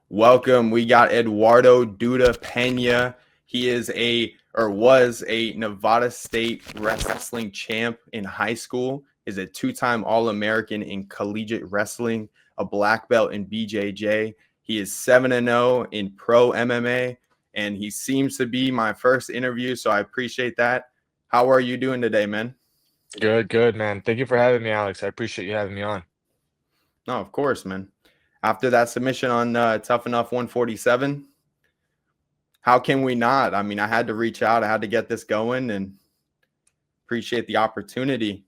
Welcome. We got Eduardo Duda Penha. He is was a Nevada State wrestling champ in high school, is a two-time All-American in collegiate wrestling, a black belt in BJJ. He is 7-0 in pro MMA, and he seems to be my first interview, so I appreciate that. How are you doing today, man? Good, good, man. Thank you for having me, Alex. I appreciate you having me on. No, of course, man. After that submission on Tuff-N-Uff 147, how can we not? I mean, I had to reach out. I had to get this going and appreciate the opportunity.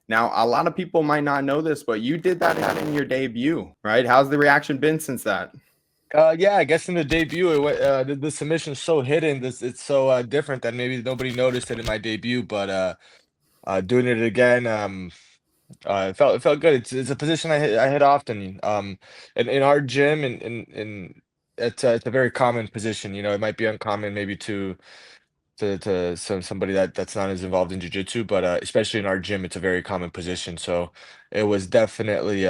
Now, a lot of people might not know this, but you did that in your debut, right? How's the reaction been since that? Yeah, I guess in the debut, the submission's so hidden. It's so different that maybe nobody noticed it in my debut. But doing it again, it felt good. It's a position I hit often. In our gym, and it's a very common position. It might be uncommon maybe to somebody that's not as involved in jujitsu, but especially in our gym, it's a very common position. So it was definitely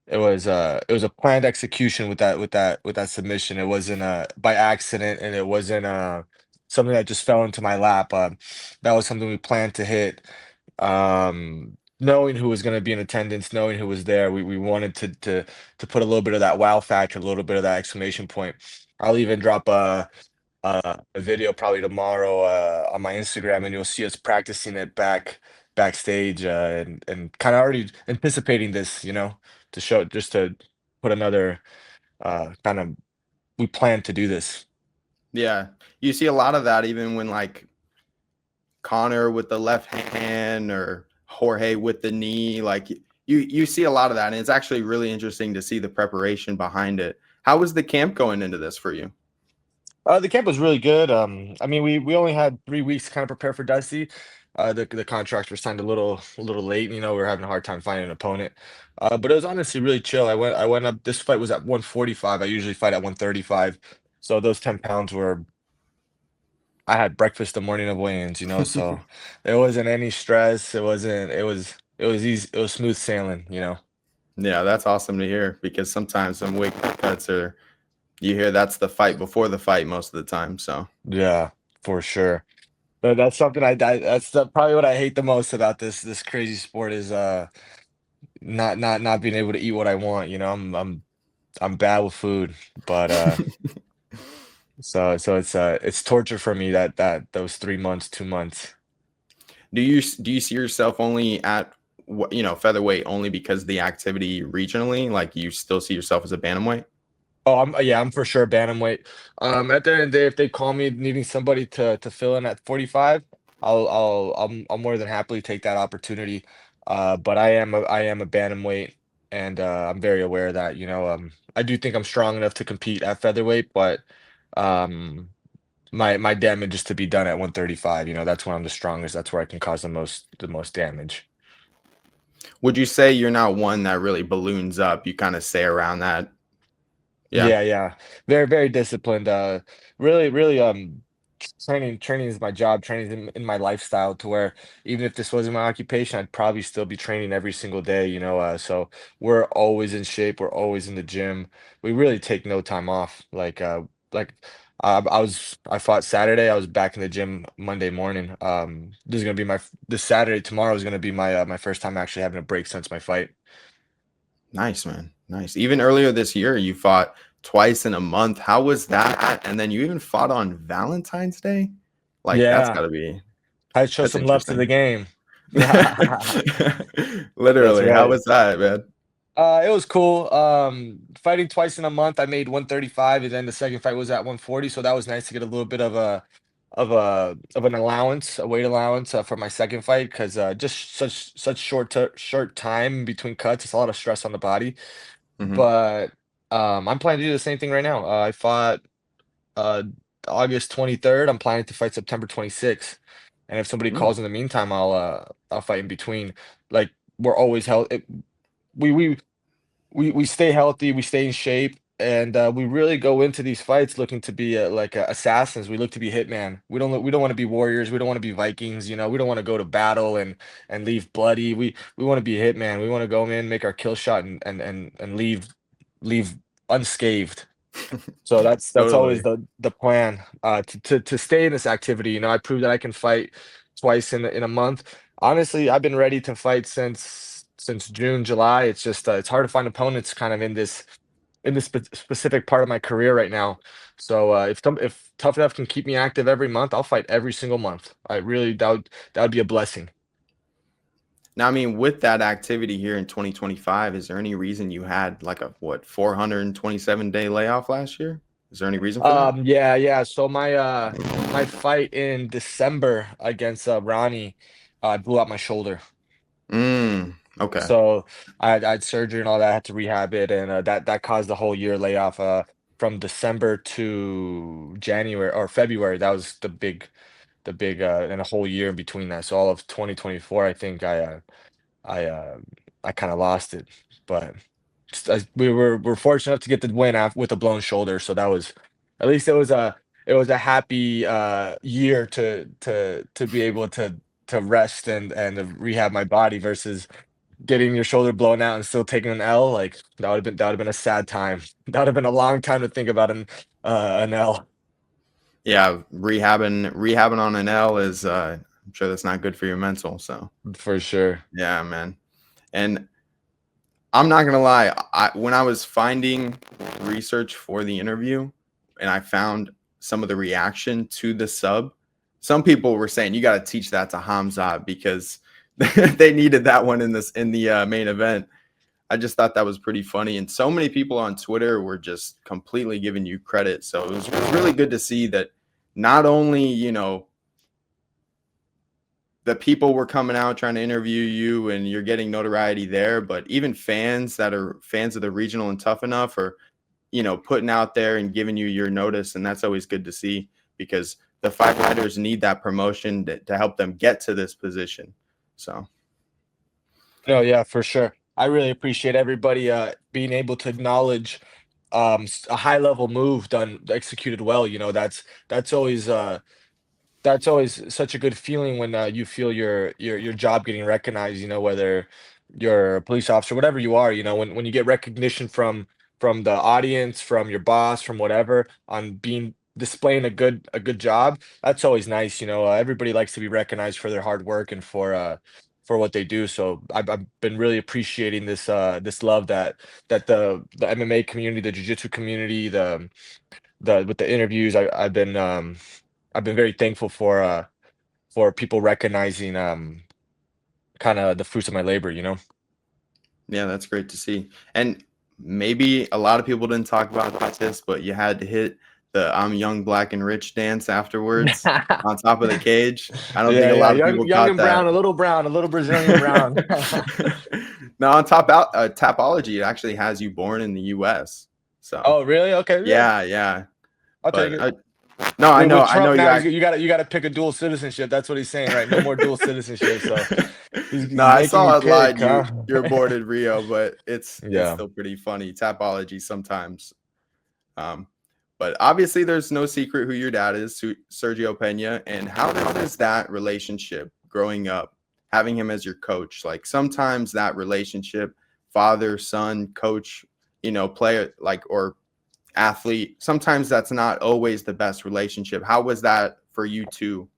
it was a planned execution with that submission. It wasn't by accident, and it wasn't something that just fell into my lap. That was something we planned to hit. Knowing who was going to be in attendance, knowing who was there, we wanted to put a little bit of that wow factor, a little bit of that exclamation point. I'll even drop a video probably tomorrow on my Instagram, and you'll see us practicing it backstage, and kind of already anticipating this, to show just to put another kind of we plan to do this. Yeah, you see a lot of that even when like Connor with the left hand or Jorge with the knee. Like you see a lot of that, and it's actually really interesting to see the preparation behind it. How was the camp going into this for you? The camp was really good. I mean, we only had 3 weeks to kind of prepare for Dusty. The contracts were signed a little late. We were having a hard time finding an opponent. But it was honestly really chill. I went up. This fight was at 145. I usually fight at 135. So those 10 pounds were. I had breakfast the morning of weigh-ins. So there wasn't any stress. It wasn't. It was easy. It was smooth sailing. Yeah, that's awesome to hear because sometimes some weight cuts are you hear that's the fight before the fight most of the time. So Yeah, for sure. But that's something that's probably what I hate the most about this crazy sport is not being able to eat what I want. I'm bad with food, but so it's torture for me that those 3 months, 2 months. do you see yourself only at featherweight only because of the activity regionally? Like you still see yourself as a bantamweight? Oh, I'm for sure bantamweight. At the end of the day, if they call me needing somebody to fill in at 45, I'll more than happily take that opportunity. But I am a bantamweight, and I'm very aware of that. I do think I'm strong enough to compete at featherweight, but um, my damage is to be done at 135. That's when I'm the strongest. That's where I can cause the most damage. Would you say you're not one that really balloons up? You kind of stay around that. Yeah. Yeah, yeah. Very, very disciplined. Really, really, training is my job. Training is in my lifestyle to where even if this wasn't my occupation, I'd probably still be training every single day. So we're always in shape. We're always in the gym. We really take no time off. I fought Saturday. I was back in the gym Monday morning. This Saturday, tomorrow is gonna be my first time actually having a break since my fight. Nice, man. Nice. Even earlier this year, you fought twice in a month. How was that? And then you even fought on Valentine's Day? Like that's Yeah, gotta be I show that's some love to the interesting. game. That's Literally, how right. was that, man? It was cool. Fighting twice in a month, I made 135, and then the second fight was at 140. So that was nice to get a little bit of an allowance, a weight allowance for my second fight, because just such short time between cuts. It's a lot of stress on the body. Mhm. But I'm planning to do the same thing right now. I fought uh August 23rd. I'm planning to fight September 26th. And if somebody Mm. calls in the meantime, I'll fight in between. Like we're always held. We we we stay healthy, we stay in shape, and we really go into these fights looking to be assassins. We look to be hitman. We don't want to be warriors. We don't want to be Vikings. We don't want to go to battle and leave bloody. We want to be hitman. We want to go in, make our kill shot, and leave unscathed. So that's always Totally. the plan, to stay in this activity. You know, I proved that I can fight twice in a month. Honestly, I've been ready to fight since June, July. It's just it's hard to find opponents kind of in this specific part of my career right now. So if Tough Enough can keep me active every month, I'll fight every single month. I really that would be a blessing. Now, I mean, with that activity here in 2025, is there any reason you had like a what 427-day layoff last year? Is there any reason for that? Yeah, yeah. So my fight in December against Ronnie, I blew out my shoulder. Okay. So I had surgery and all that. I had to rehab it, and that caused the whole year layoff. From December to January or February. That was and a whole year in between that. So all of 2024, I think I I kind of lost it, but we're fortunate enough to get the win with a blown shoulder. So that was at least it was a happy year to be able to rest and to rehab my body versus getting your shoulder blown out and still taking an L. Like that would have been a sad time. That would have been a long time to think about an L. Yeah, rehabbing on an L is I'm sure that's not good for your mental. So For sure. yeah, man. And I'm not gonna lie, when I was finding research for the interview and I found some of the reaction to the sub, some people were saying you got to teach that to Hamza because they needed that one in the main event. I just thought that was pretty funny, and so many people on Twitter were just completely giving you credit. So it was really good to see that not only the people were coming out trying to interview you and you're getting notoriety there, but even fans that are fans of the regional and Tough Enough are, putting out there and giving you your notice. And that's always good to see because the fight fighters need that promotion to help them get to this position. So, No, yeah, for sure. I really appreciate everybody being able to acknowledge a high level move done executed well. You know, that's always such a good feeling when you feel your job getting recognized. You know, whether you're a police officer, whatever you are. You know, when you get recognition from the audience, from your boss, from whatever, on being displaying a good job, that's always nice. You know, everybody likes to be recognized for their hard work and for what they do. So I've been really appreciating this love that the MMA community, the jiu-jitsu community, the with the interviews. I've been very thankful for people recognizing kind of the fruits of my labor, you know. yeah, that's great to see. And maybe a lot of people didn't talk about this, but you had to hit the I'm young, black, and rich dance afterwards on top of the cage. I don't think Yeah, a yeah, lot of people young caught and that. brown, a little Brazilian brown. Now on top out Tapology, it actually has you born in the U.S. So Oh, really? Okay, yeah. yeah, yeah. I'll take But it. no, With I know Trump you now, act. you gotta pick a dual citizenship. That's what he's saying, right? No more dual citizenship. So No, he's I making me saw it lied. pick, huh? You're born in Rio, but it's Yeah. still pretty funny. Tapology sometimes. Um, but obviously, there's no secret who your dad is, Sergio Pena. And how does that relationship growing up, having him as your coach, like sometimes that relationship, father, son, coach, player, like, or athlete, sometimes that's not always the best relationship. How was that for you too?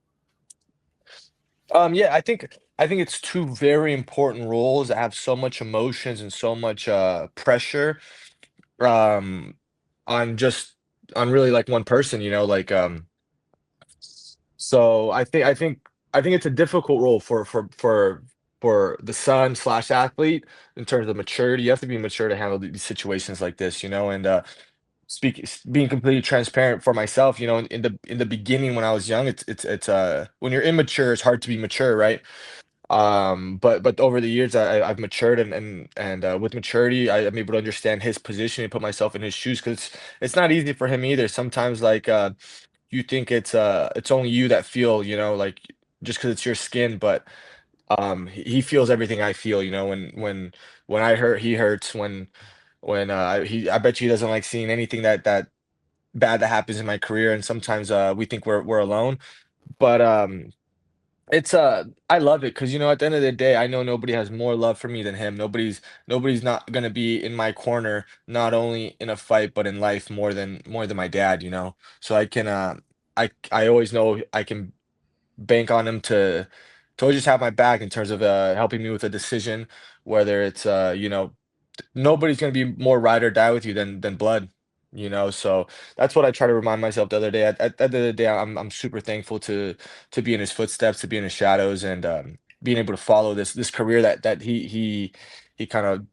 Yeah, I think it's two very important roles that have so much emotions and so much pressure um on just on really like one person, you know, like so I think it's a difficult role for the son slash athlete in terms of maturity. You have to be mature to handle these situations like this, you know, and being completely transparent for myself, you know, in the beginning when I was young, it's when you're immature, it's hard to be mature, right? But over the years, I've matured and with maturity, I'm able to understand his position and put myself in his shoes because it's not easy for him either. Sometimes like you think it's only you that feel, you know, like just because it's your skin, but he feels everything I feel, you know, when I hurt, he hurts. When I bet you he doesn't like seeing anything that bad that happens in my career. And sometimes we think we're alone, but It's I love it because at the end of the day, I know nobody has more love for me than him. Nobody's not gonna be in my corner, not only in a fight but in life more than my dad. So I always know I can bank on him to always just have my back in terms of helping me with a decision, whether it's nobody's gonna be more ride or die with you than blood. So that's what I try to remind myself the other day. At the end of the day, I'm super thankful to be in his footsteps, to be in his shadows, and being able to follow this career that he kind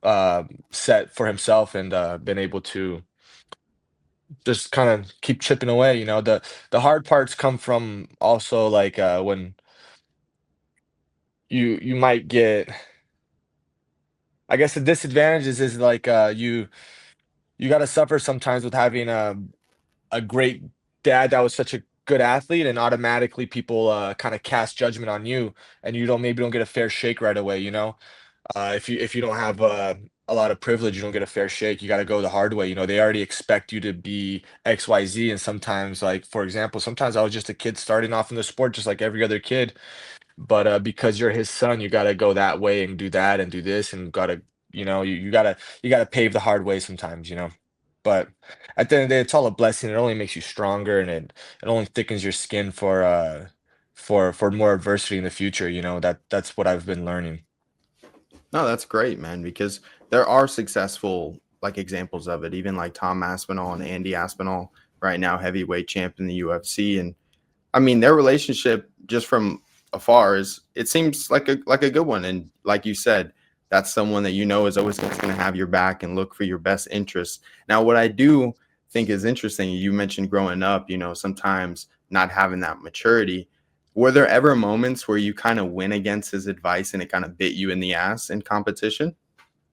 of set for himself, and been able to just kind of keep chipping away. The hard parts come from also like when you might get, I guess the disadvantages is like you got to suffer sometimes with having a great dad that was such a good athlete, and automatically people kind of cast judgment on you, and you don't get a fair shake right away. If you don't have a lot of privilege, you don't get a fair shake. You got to go the hard way. They already expect you to be XYZ, and sometimes, like for example, sometimes I was just a kid starting off in the sport just like every other kid, but because you're his son, you got to go that way and do that and do this, and gotta you gotta pave the hard way sometimes. But at the end of the day, it's all a blessing. It only makes you stronger, and it only thickens your skin for more adversity in the future. That's what I've been learning. No, that's great, man, because there are successful like examples of it, even like Tom Aspinall and Andy Aspinall right now, heavyweight champ in the UFC. And I mean, their relationship just from afar is it seems like a good one. And like you said, that's someone that is always going to have your back and look for your best interests. Now, what I do think is interesting, you mentioned growing up, sometimes not having that maturity. Were there ever moments where you kind of went against his advice and it kind of bit you in the ass in competition?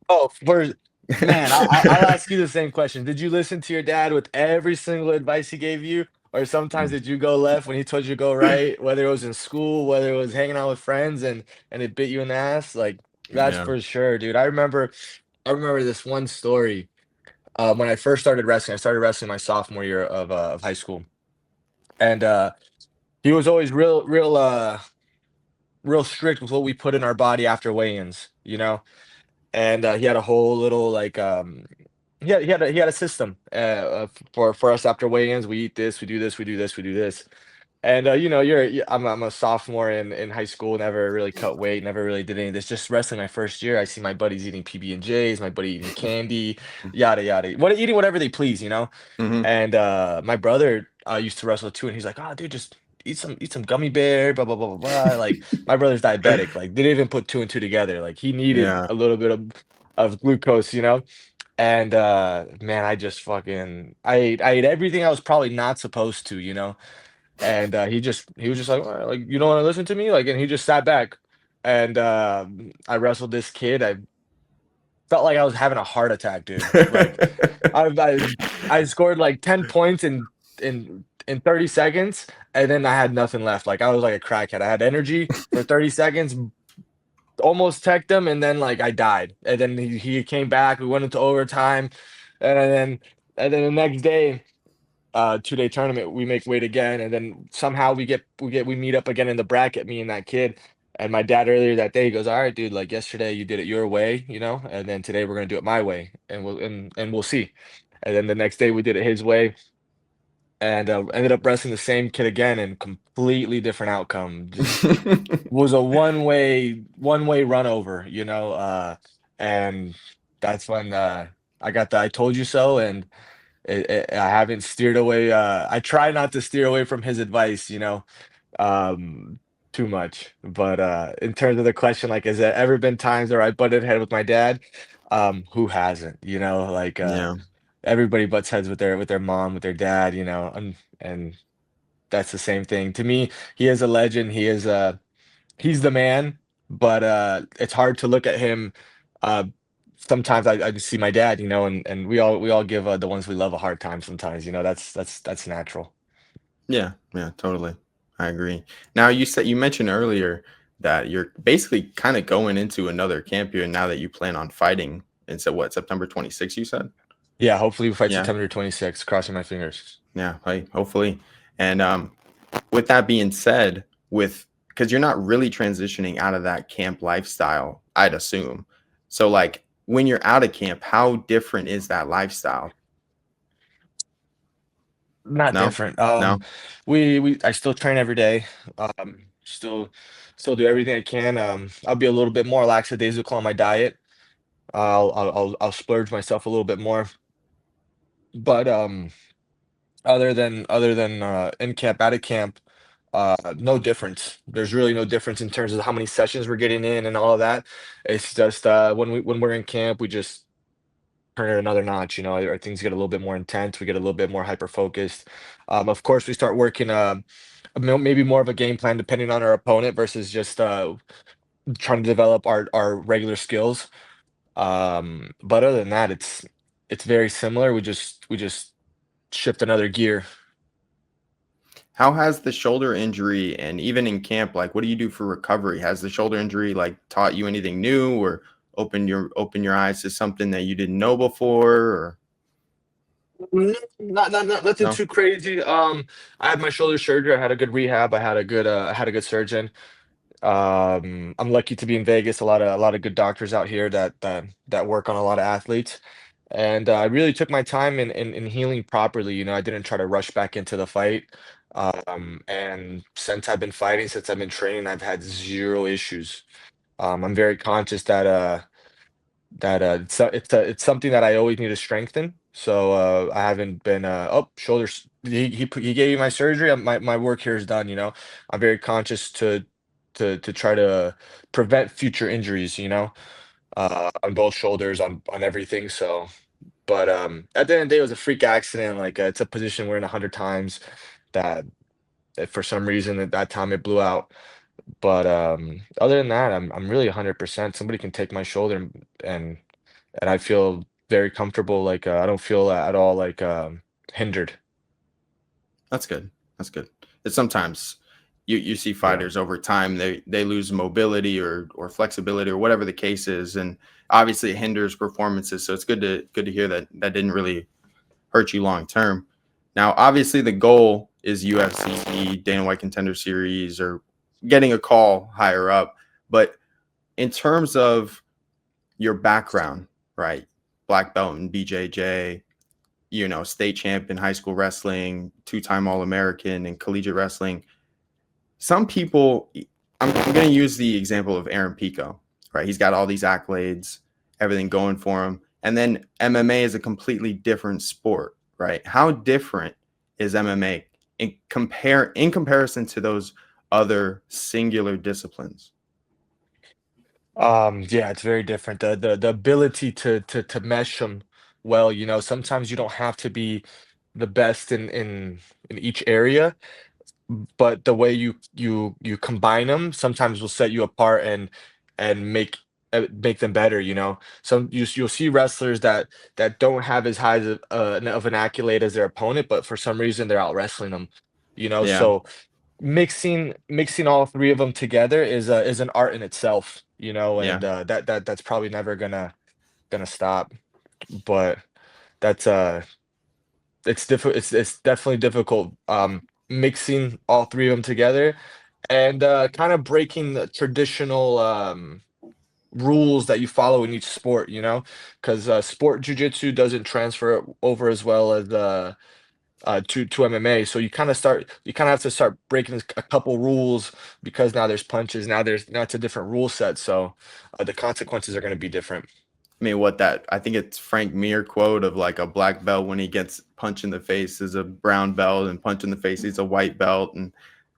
Oh, man, I'll ask you the same question. Did you listen to your dad with every single advice he gave you? Or sometimes did you go left when he told you to go right, whether it was in school, whether it was hanging out with friends, and it bit you in the ass? Like, that's Yeah. for sure, dude. I remember this one story. When I first started wrestling, I started wrestling my sophomore year of high school. And he was always real strict with what we put in our body after weigh-ins. And he had a whole little like he had a system for us after weigh-ins. We eat this, we do this, we do this, we do this. And I'm a sophomore in high school, never really cut weight, never really did any of this. Just wrestling my first year. I see my buddies eating PB&Js, my buddy eating candy, yada yada. Eating whatever they please. Hmm. And my brother used to wrestle too, and he's like, "Oh, dude, just eat some gummy bear, blah blah blah blah blah." Like my brother's diabetic. Like they didn't even put two and two together. Like he needed Yeah. a little bit of glucose. And man, I ate everything I was probably not supposed to. And he was just like, "All right, like you don't want to listen to me," like, and he just sat back. And I wrestled this kid. I felt like I was having a heart attack, dude. Like I I I scored like 10 points in 30 seconds, and then I had nothing left. Like I was like a crackhead. I had energy for 30 seconds, almost teched him, and then like I died. And then he came back. We went into overtime, and then the next day, 2-day tournament, we make weight again, and then somehow we meet up again in the bracket, me and that kid. And my dad earlier that day, he goes, "All right, dude, like yesterday you did it your way, and then today we're gonna do it my way, and we'll see." And then the next day we did it his way, and ended up wrestling the same kid again, and completely different outcome. Just was a one way run over, and that's when I got the "I told you so," and I haven't steered away. I try not to steer away from his advice, um, too much. But in terms of the question, like, has there ever been times where I butted head with my dad? Who hasn't? Like Yeah. everybody butts heads with their mom, with their dad, and that's the same thing. To me, he is a legend. He's the man, but it's hard to look at him. Uh, Sometimes I see my dad, and we all give the ones we love a hard time sometimes. That's natural. Yeah. Yeah. Totally. I agree. Now, you mentioned earlier that you're basically kind of going into another camp year now that you plan on fighting. And so, what, September 26th, you said? Yeah, hopefully we fight Yeah. September 26th. Crossing my fingers. Yeah. Hopefully. And with that being said, with because you're not really transitioning out of that camp lifestyle, I'd assume. So like when you're out of camp, how different is that lifestyle? Not No, different. no. We I still train every day. Still do everything I can. I'll be a little bit more lackadaisical on my diet. I'll splurge myself a little bit more. But other than in camp, out of camp, no difference. There's really no difference in terms of how many sessions we're getting in and all of that. It's just when we're in camp, we just turn it another notch. Our things get a little bit more intense. We get a little bit more hyper focused. Of course, we start working maybe more of a game plan depending on our opponent versus just trying to develop our regular skills. But other than that, it's very similar. We just shift another gear. How has the shoulder injury and even in camp, like what do you do for recovery? Has the shoulder injury like taught you anything new or open your eyes to something that you didn't know before or Not nothing no? too crazy. I had my shoulder surgery. I had a good rehab. I had a good surgeon. I'm lucky to be in Vegas. A lot of good doctors out here that work on a lot of athletes. And I really took my time in healing properly. I didn't try to rush back into the fight. And since I've been fighting, since I've been training, I've had zero issues. I'm very conscious that it's something that I always need to strengthen. So I haven't been shoulders. He gave me my surgery. My work here is done. I'm very conscious to try to prevent future injuries. On both shoulders, on everything. So, but at the end of the day, it was a freak accident. Like it's a position we're in 100 times. That, that for some reason at that time it blew out. But other than that, I'm really 100%. Somebody can take my shoulder and I feel very comfortable. Like I don't feel at all like hindered. That's good. That's good. It's sometimes you see Yeah. fighters over time they lose mobility or flexibility or whatever the case is, and obviously it hinders performances. So it's good to hear that that didn't really hurt you long term. Now, obviously the goal is UFC, Dana White Contender Series, or getting a call higher up. But in terms of your background, right? Black belt and BJJ, state champ in high school wrestling, two-time All-American in collegiate wrestling. Some people, I'm going to use the example of Aaron Pico, right? He's got all these accolades, everything going for him. And then MMA is a completely different sport, right? How different is MMA in comparison to those other singular disciplines? Yeah, it's very different. The ability to mesh them well. Sometimes you don't have to be the best in each area, but the way you combine them sometimes will set you apart and make them better. You'll see wrestlers that don't have as high of an accolade as their opponent, but for some reason they're out wrestling them. Yeah, So mixing all three of them together is an art in itself. yeah. And that's probably never gonna stop. But that's it's definitely difficult mixing all three of them together and kind of breaking the traditional rules that you follow in each sport, because sport jujitsu doesn't transfer over as well as to MMA. So you kind of have to start breaking a couple rules because now there's punches, now it's a different rule set. So the consequences are going to be different. I mean, I think it's Frank Mir quote of like a black belt when he gets punched in the face is a brown belt and punch in the face he's a white belt. And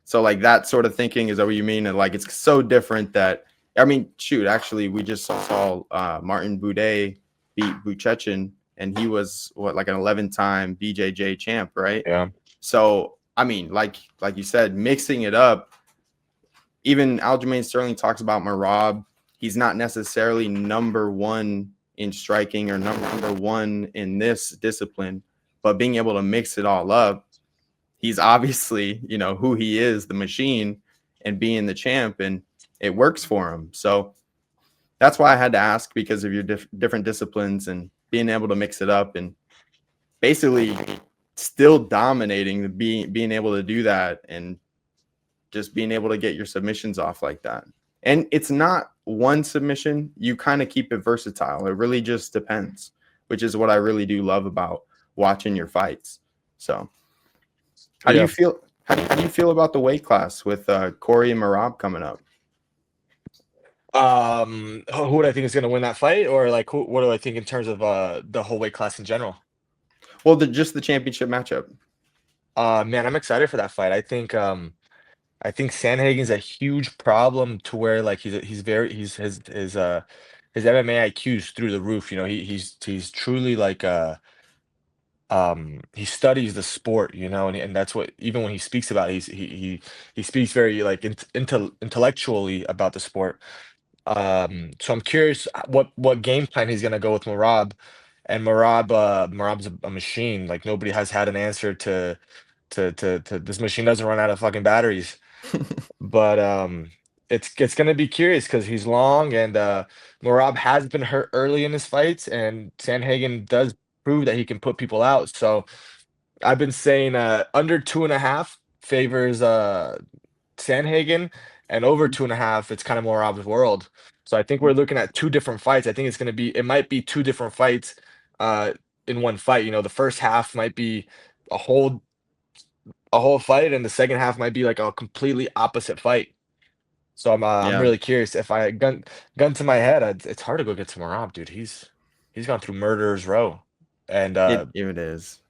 so like that sort of thinking is that what you mean? And like it's so different that I mean, shoot, actually we just saw Martin Buday beat Buchechen and he was like an 11-time BJJ champ, right? Yeah. So I mean, like you said, mixing it up, even Aljamain Sterling talks about Marab. He's not necessarily number one in striking or number one in this discipline, but being able to mix it all up, he's obviously, who he is, the machine, and being the champ, and it works for him. So that's why I had to ask because of your different disciplines and being able to mix it up and basically still dominating, being able to do that and just being able to get your submissions off like that. And it's not one submission. You kind of keep it versatile. It really just depends, which is what I really do love about watching your fights. So how do you Yeah. feel? How do you feel about the weight class with Corey and Marab coming up? Who would I think is going to win that fight, or like what do I think in terms of the whole weight class in general? Well, just the championship matchup. Man, I'm excited for that fight. I think Sandhagen's a huge problem to where like he's very his MMA IQ's through the roof. You know, he's truly like he studies the sport, you know, and that's what even when he speaks about it, he speaks very like intellectually about the sport. So I'm curious what game plan he's gonna go with Marab. And Marab's a machine. Like nobody has had an answer to this machine doesn't run out of fucking batteries. But it's gonna be curious because he's long and Marab has been hurt early in his fights, and Sandhagen does prove that he can put people out. So I've been saying under 2.5 favors Sandhagen, and over 2.5, it's kind of Morab's world. So I think we're looking at two different fights. I think it might be two different fights uh, in one fight. You know, the first half might be a whole a whole fight, and the second half might be like a completely opposite fight. So I'm Yeah, really curious. If I gun to my head, it's hard to go get to Morab, dude. He's gone through murderer's row, and it is.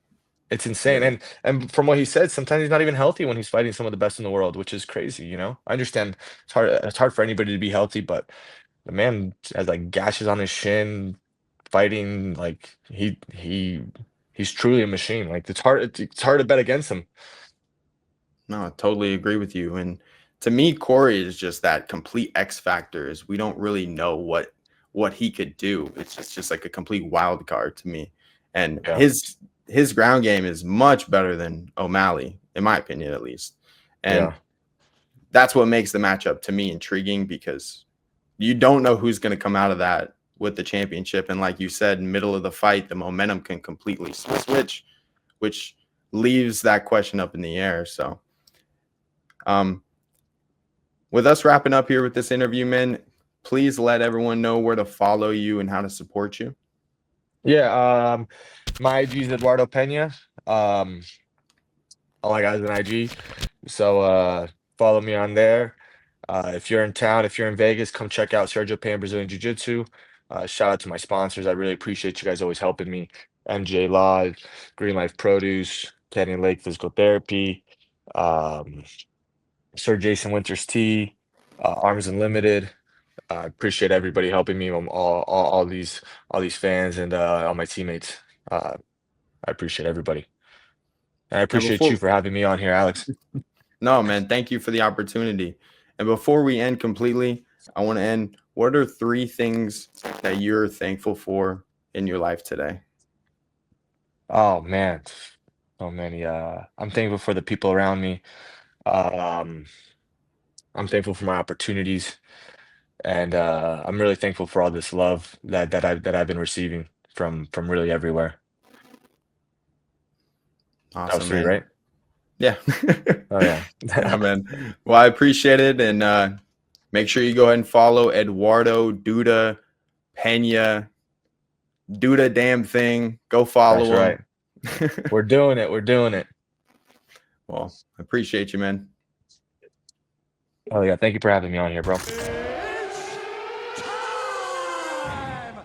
it's insane. Yeah. And from what he said, sometimes he's not even healthy when he's fighting some of the best in the world, which is crazy, you know? I understand it's hard for anybody to be healthy, but the man has like gashes on his shin, fighting like he's truly a machine. Like it's hard to bet against him. No, I totally agree with you. And to me, Corey is just that complete X factor. Is we don't really know what he could do. It's just like a complete wild card to me. And Yeah. his ground game is much better than O'Malley, in my opinion, at least. And Yeah. that's what makes the matchup to me intriguing because you don't know who's going to come out of that with the championship. And like you said, middle of the fight, the momentum can completely switch, which leaves that question up in the air. So um, with us wrapping up here with this interview, man, please let everyone know where to follow you and how to support you. Yeah. My IG is Eduardo Penha. All I got is an IG. So follow me on there. If you're in town, if you're in Vegas, come check out Sergio Penha Brazilian Jiu-Jitsu. Shout out to my sponsors. I really appreciate you guys always helping me. MJ Law, Green Life Produce, Canyon Lake Physical Therapy, um, Sir Jason Winters Tea, Arms Unlimited. I appreciate everybody helping me, all these fans and all my teammates. I appreciate everybody. And I Now, appreciate you before for having me on here, Alex. no, man, thank you for the opportunity. And before we end completely, I want to end. What are 3 things that you're thankful for in your life today? Oh man, so many. I'm thankful for the people around me. Um, I'm thankful for my opportunities, and I'm really thankful for all this love that I've been receiving from really everywhere. That was Awesome, 3, man. right? Yeah. Oh yeah. Yeah, man. Well, I appreciate it. And make sure you go ahead and follow Eduardo, Duda, Pena, Duda damn thing. Go That's follow right. him. We're doing it. We're doing it. Well, I appreciate you, man. Oh yeah. Thank you for having me on here, bro.